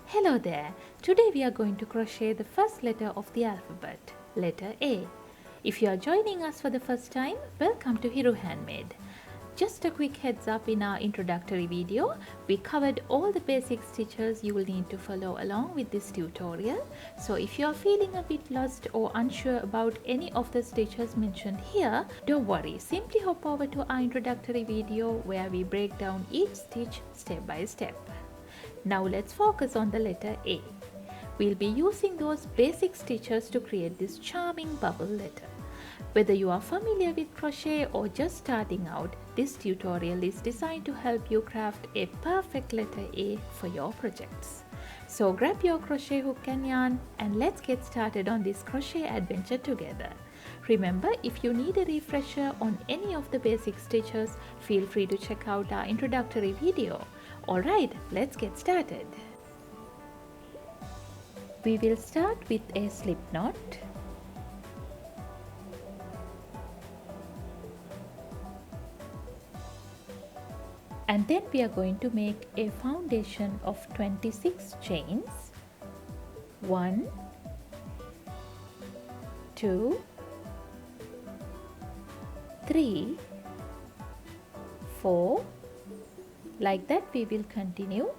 Hello there! Today we are going to crochet the first letter of the alphabet, letter A. If you are joining us for the first time, welcome to Hiru Handmade. Just a quick heads up, in our introductory video, we covered all the basic stitches you will need to follow along with this tutorial. So if you are feeling a bit lost or unsure about any of the stitches mentioned here, don't worry, simply hop over to our introductory video where we break down each stitch step by step. Now let's focus on the letter A. We'll be using those basic stitches to create this charming bubble letter. Whether you are familiar with crochet or just starting out, this tutorial is designed to help you craft a perfect letter A for your projects. So grab your crochet hook and yarn and let's get started on this crochet adventure together. Remember, if you need a refresher on any of the basic stitches, feel free to check out our introductory video. Alright, let's get started. We will start with a slip knot. And then we are going to make a foundation of 26 chains. 1, 2, 3, 4. Like that we will continue.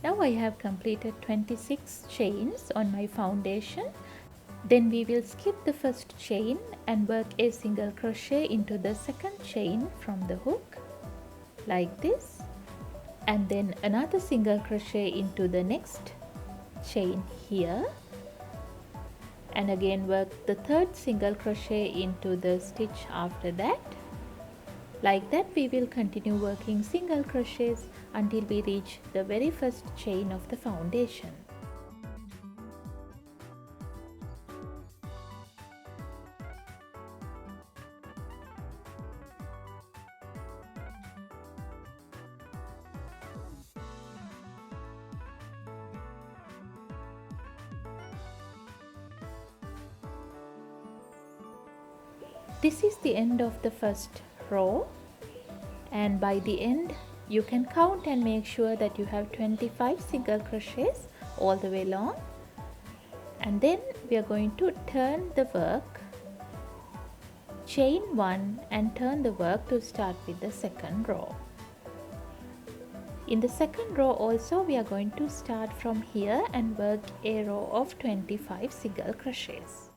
Now I have completed 26 chains on my foundation. Then we will skip the first chain and work a single crochet into the second chain from the hook, like this, and then another single crochet into the next chain here, and again work the third single crochet into the stitch after that. Like that we will continue working single crochets until we reach the very first chain of the foundation. This is the end of the first row, and by the end you can count and make sure that you have 25 single crochets all the way along. And then we are going to turn the work, chain 1 and turn the work to start with the second row. In the second row also we are going to start from here and work a row of 25 single crochets.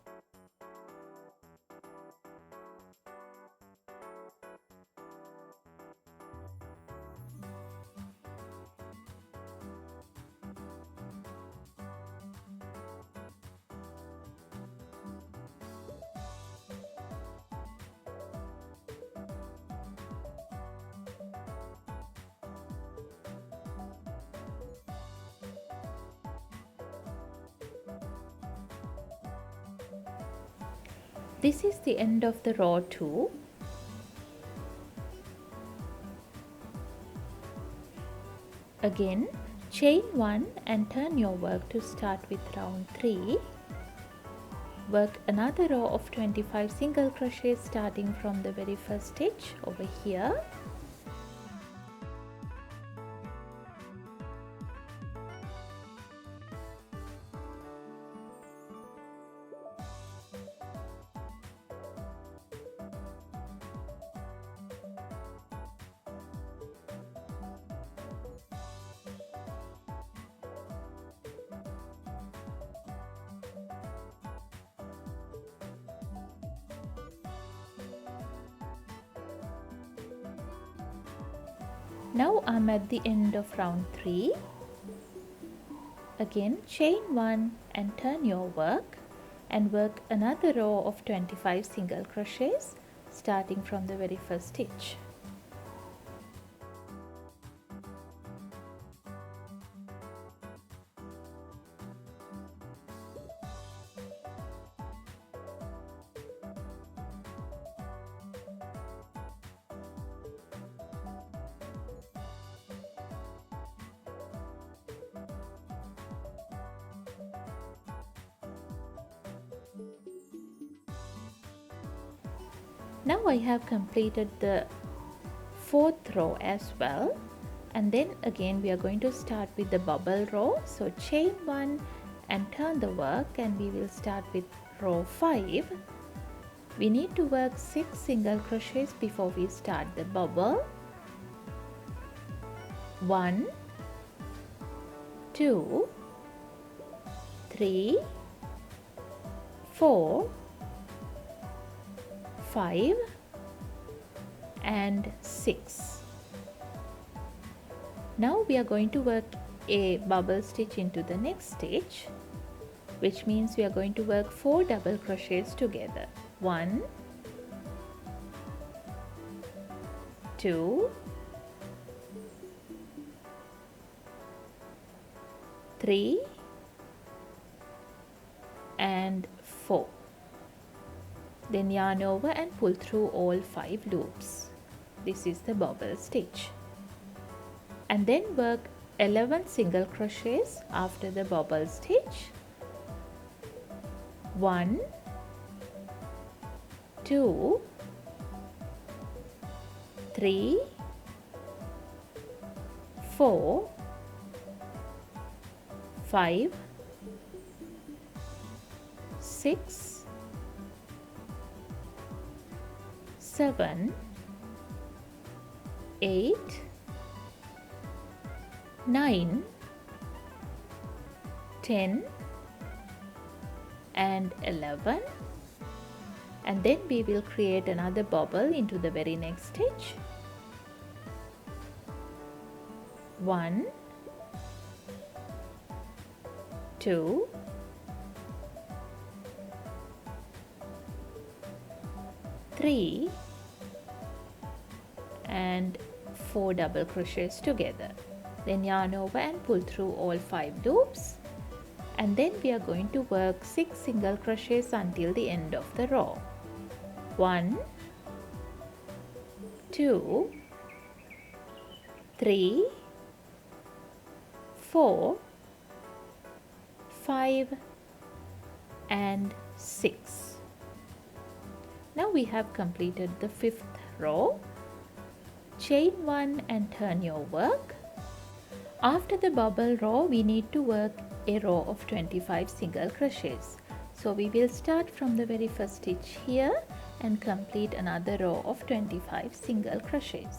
This is the end of the row 2. Again, chain 1 and turn your work to start with round 3. Work another row of 25 single crochets starting from the very first stitch over here. Now I'm at the end of round 3. Again, chain 1 and turn your work and work another row of 25 single crochets starting from the very first stitch. Now I have completed the fourth row as well, and then again we are going to start with the bubble row. So chain 1 and turn the work, and we will start with row 5. We need to work 6 single crochets before we start the bubble. 1, 2, 3, 4, 5 and 6. Now we are going to work a bubble stitch into the next stitch, which means we are going to work 4 double crochets together. 1, 2, 3 and 4. Then yarn over and pull through all 5 loops. This is the bubble stitch. And then work 11 single crochets after the bubble stitch. 1, 2, 3, 4, 5, 6, 7, 8, 9, 10 and 11, and then we will create another bubble into the very next stitch. 1, 2, 3 and 4 double crochets together. Then yarn over and pull through all 5 loops, and then we are going to work 6 single crochets until the end of the row. 1, 2, 3, 4, 5 and 6. Now we have completed the 5th row. Chain 1 and turn your work. After the bubble row, we need to work a row of 25 single crochets. So we will start from the very first stitch here and complete another row of 25 single crochets.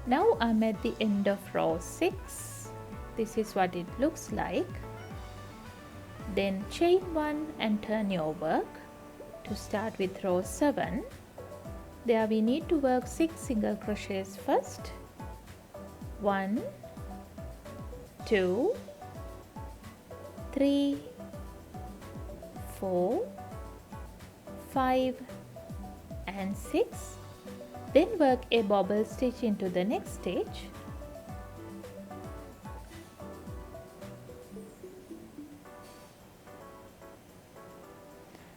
Now I'm at the end of row 6. This is what it looks like. Then chain 1 and turn your work to start with row 7. There we need to work 6 single crochets first. 1, 2, 3, 4, 5 and 6. Then work a bobble stitch into the next stitch.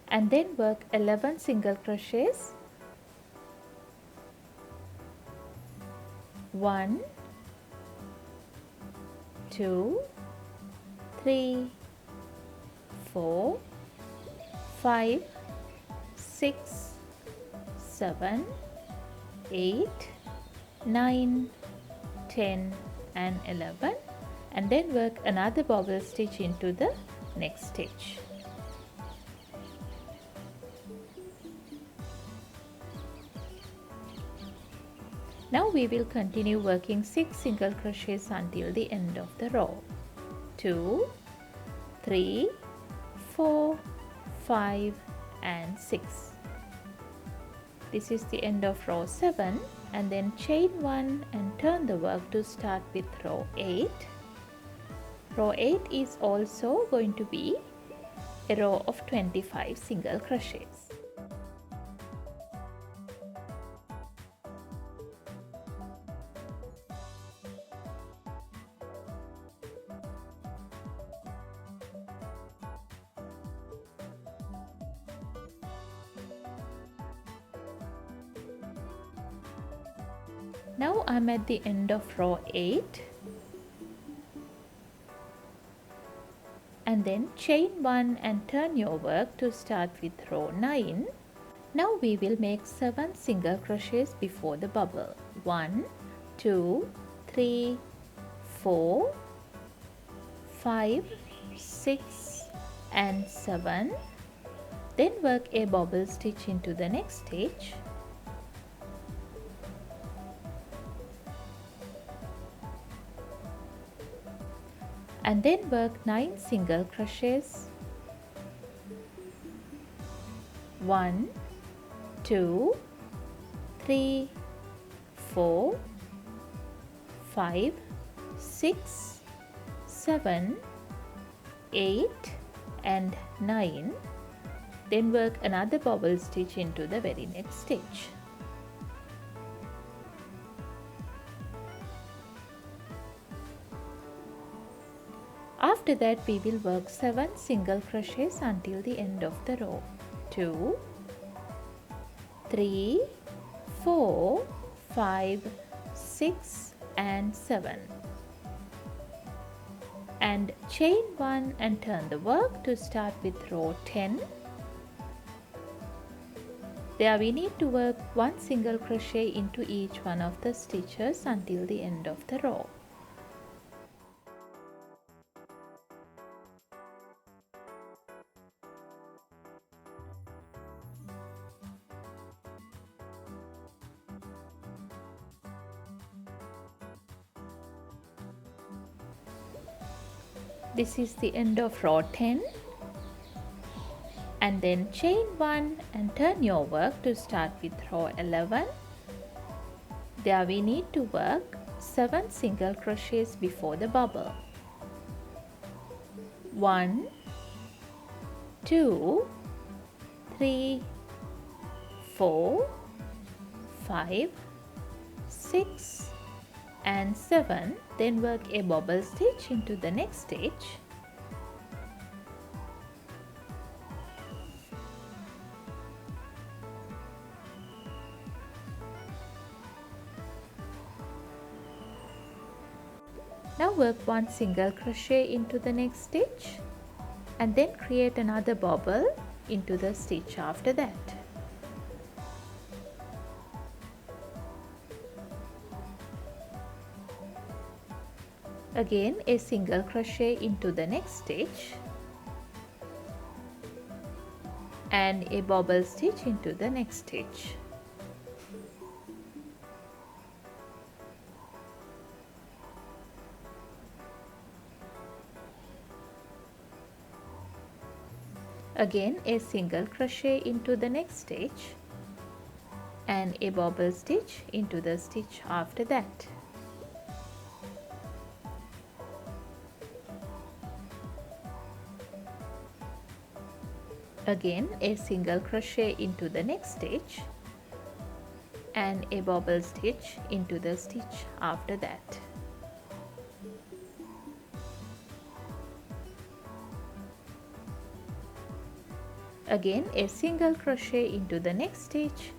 And then work 11 single crochets. 1, 2, 3, 4, 5, 6, 7, 8, 9, 10 and 11, and then work another bobble stitch into the next stitch. Now we will continue working 6 single crochets until the end of the row. 2, 3, 4, 5 and 6. This is the end of row 7, and then chain 1 and turn the work to start with row 8. Row 8 is also going to be a row of 25 single crochets. Now I'm at the end of row 8 and then chain 1 and turn your work to start with row 9. Now we will make 7 single crochets before the bubble. 1, 2, 3, 4, 5, 6 and 7. Then work a bobble stitch into the next stitch. And then work 9 single crochets. 1, 2, 3, 4, 5, 6, 7, 8 and 9. Then work another bobble stitch into the very next stitch. After that we will work 7 single crochets until the end of the row. 2, 3, 4, 5, 6 and 7. And chain 1 and turn the work to start with row 10. There we need to work 1 single crochet into each one of the stitches until the end of the row. This is the end of row 10. And then chain 1 and turn your work to start with row 11. There we need to work 7 single crochets before the bubble. 1, 2, 3, 4, 5, 6 and 7. Then work a bobble stitch into the next stitch. Now work 1 single crochet into the next stitch and then create another bobble into the stitch after that. Again a single crochet into the next stitch and a bobble stitch into the next stitch. Again a single crochet into the next stitch and a bobble stitch into the stitch after that. Again a single crochet into the next stitch and a bobble stitch into the stitch after that. Again a single crochet into the next stitch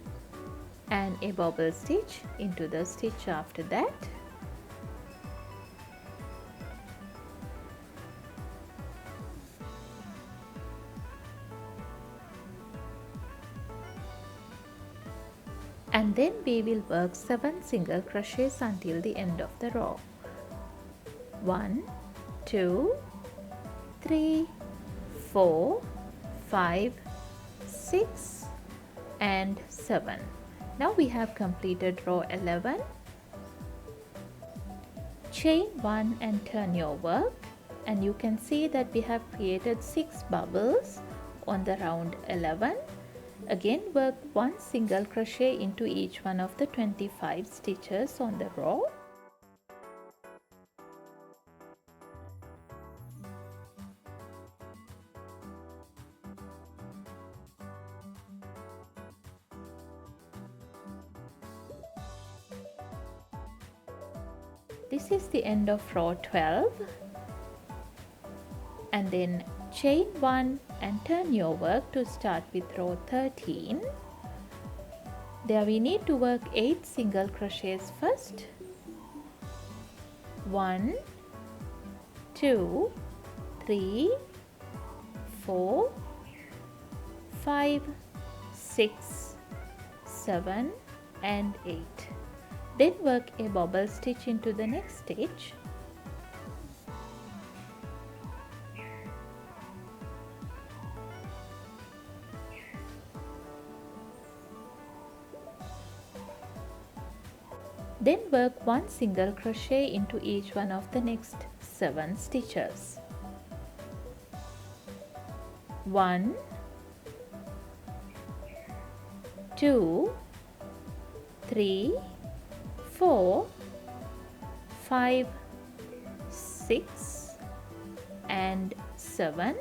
and a bobble stitch into the stitch after that. And then we will work 7 single crochets until the end of the row. 1, 2, 3, 4, 5, 6 and 7. Now we have completed row 11. Chain 1 and turn your work, and you can see that we have created 6 bubbles on the round 11. Again work 1 single crochet into each one of the 25 stitches on the row. This is the end of row 12. And then chain 1 and turn your work to start with row 13. There we need to work 8 single crochets first. 1, 2, 3, 4, 5, 6, 7 and 8. Then work a bobble stitch into the next stitch. Then work 1 single crochet into each one of the next 7 stitches. 1, 2, 3, 4, 5, 6 and 7.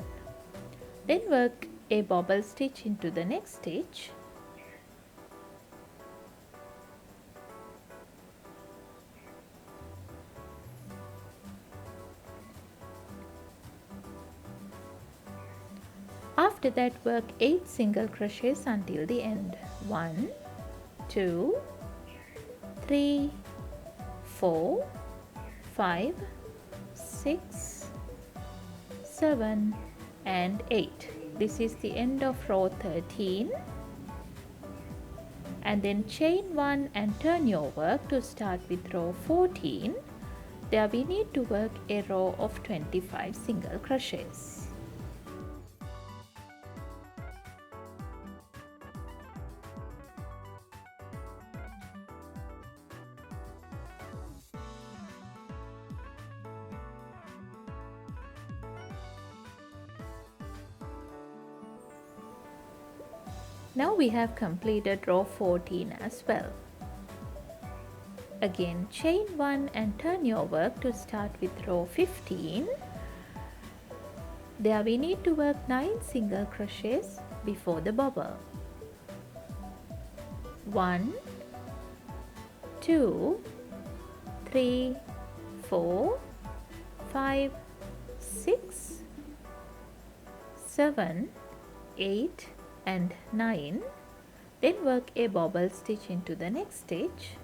Then work a bobble stitch into the next stitch. After that, work 8 single crochets until the end. 1, 2, 3, 4, 5, 6, 7 and 8. This is the end of row 13. And then chain 1 and turn your work to start with row 14. There we need to work a row of 25 single crochets. Now we have completed row 14 as well. Again, chain 1 and turn your work to start with row 15. There we need to work 9 single crochets before the bobble. 1, 2, 3, 4, 5, 6, 7, 8 and 9. Then work a bobble stitch into the next stitch.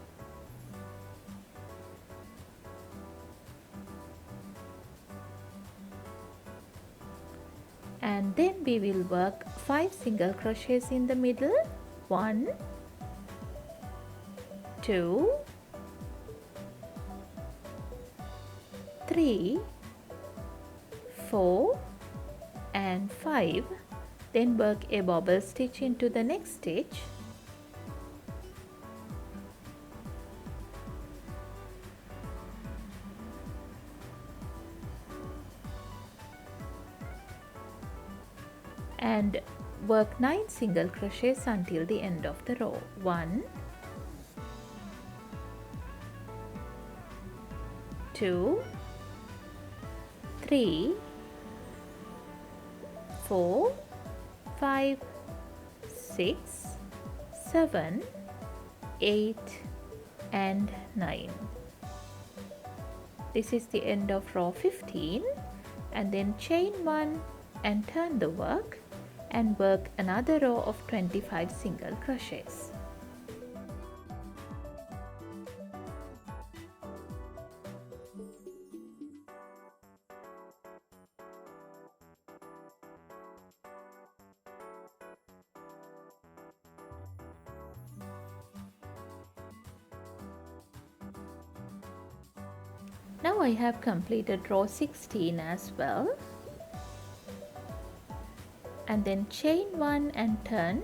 And then we will work 5 single crochets in the middle. 1, 2, 3, 4 and 5. Then work a bobble stitch into the next stitch. And work 9 single crochets until the end of the row. 1, 2, 3, 4, 5, 6, 7, 8 and 9. This is the end of row 15, and then chain 1 and turn the work and work another row of 25 single crochets. Now I have completed row 16 as well. And then chain 1 and turn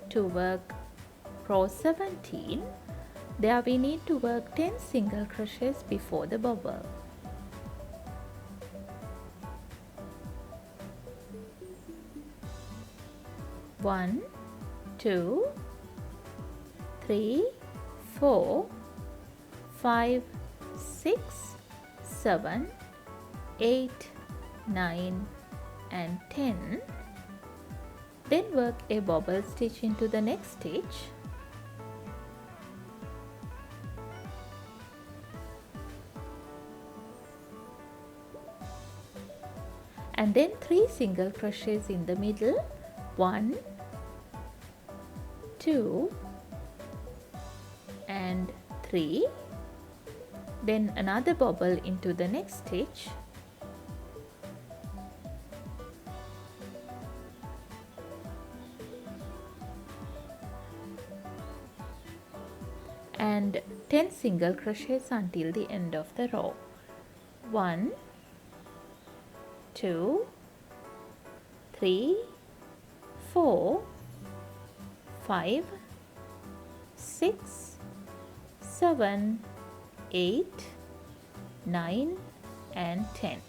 to work row 17. There we need to work 10 single crochets before the bobble. One, 2, 3, 4, 5, 6, 7, 8, 9 and 10. Then work a bobble stitch into the next stitch. And then 3 single crochets in the middle. 1, 2, 3, then another bubble into the next stitch, and 10 single crochets until the end of the row. 1, 2, 3, 4, 5, 6, 7, 8, 9 and 10.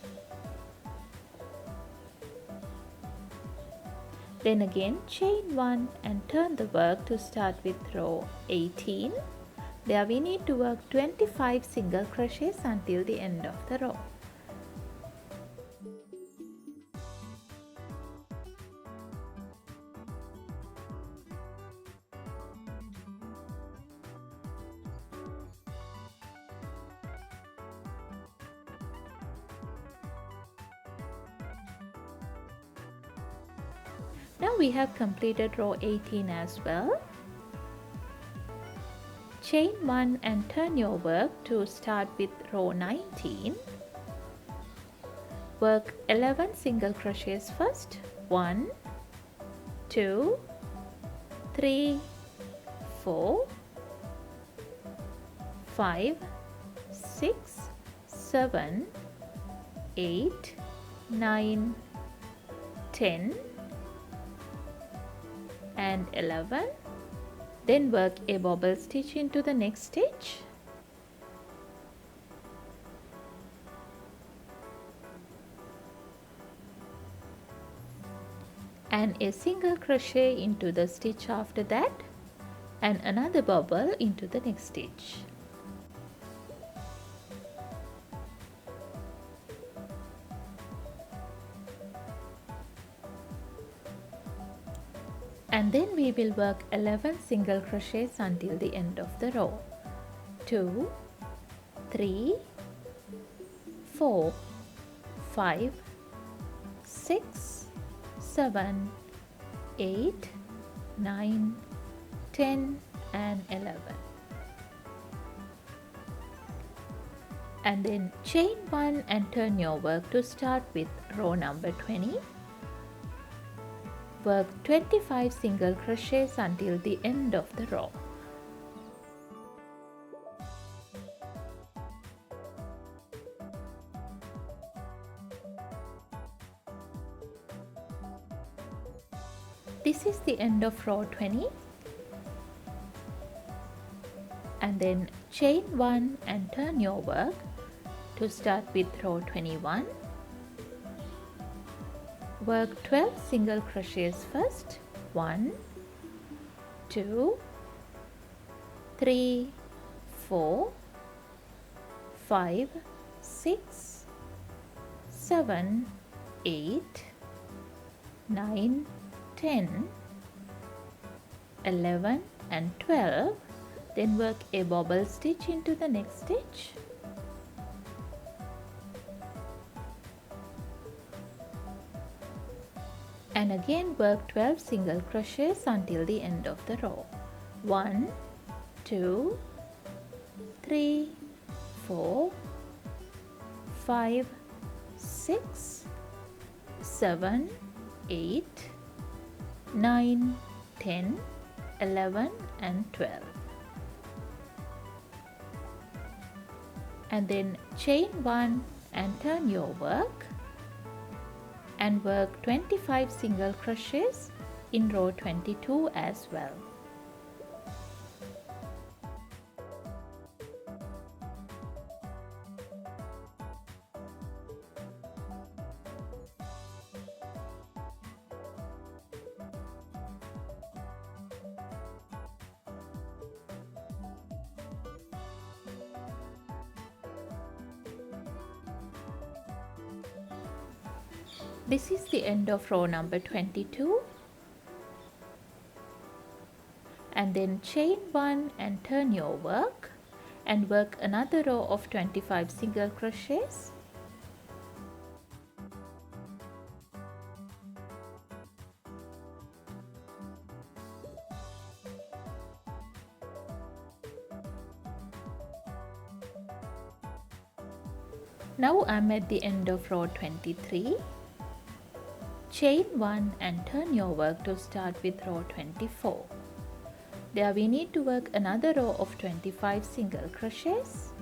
Then again chain 1 and turn the work to start with row 18. There we need to work 25 single crochets until the end of the row. Now we have completed row 18 as well. Chain 1 and turn your work to start with row 19. Work 11 single crochets first. 1, 2, 3, 4, 5, 6, 7, 8, 9, 10 and 11. Then work a bobble stitch into the next stitch. And a single crochet into the stitch after that, and another bobble into the next stitch. And then we will work 11 single crochets until the end of the row. 2, 3, 4, 5, 6, 7, 8, 9, 10 and 11. And then chain 1 and turn your work to start with row number 20. Work 25 single crochets until the end of the row. This is the end of row 20. And then chain 1 and turn your work to start with row 21. Work 12 single crochets first. 1, 2, 3, 4, 5, 6, 7, 8, 9, 10, 11 and 12. Then work a bobble stitch into the next stitch. And again work 12 single crochets until the end of the row. 1, 2, 3, 4, 5, 6, 7, 8, 9, 10, 11 and 12. And then chain 1 and turn your work and work 25 single crochets in row 22 as well. This is the end of row number 22. And then chain 1 and turn your work and work another row of 25 single crochets. Now I'm at the end of row 23. Chain 1 and turn your work to start with row 24. There we need to work another row of 25 single crochets.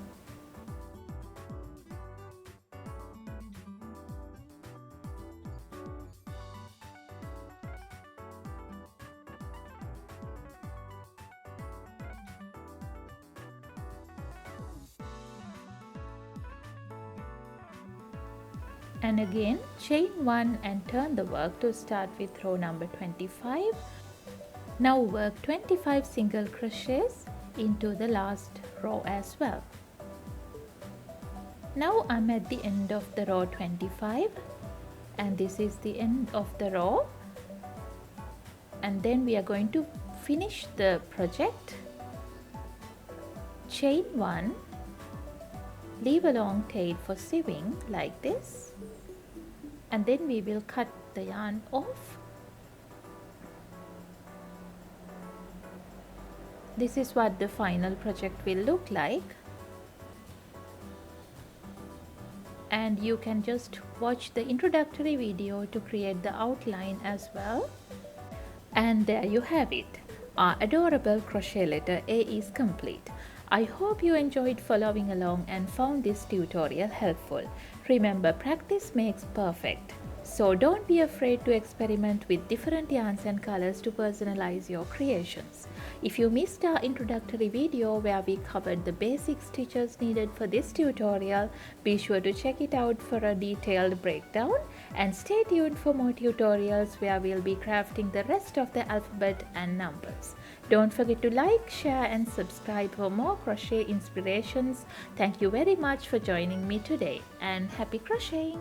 And again chain 1 and turn the work to start with row number 25. Now work 25 single crochets into the last row as well. Now I'm at the end of the row 25 and this is the end of the row, and then we are going to finish the project. Chain 1, leave a long tail for sewing like this, and then we will cut the yarn off. This is what the final project will look like, and you can just watch the introductory video to create the outline as well. And there you have it. Our adorable crochet letter A is complete. I hope you enjoyed following along and found this tutorial helpful. Remember, practice makes perfect. So don't be afraid to experiment with different yarns and colors to personalize your creations. If you missed our introductory video where we covered the basic stitches needed for this tutorial, be sure to check it out for a detailed breakdown, and stay tuned for more tutorials where we'll be crafting the rest of the alphabet and numbers. Don't forget to like, share and subscribe for more crochet inspirations. Thank you very much for joining me today, and happy crocheting!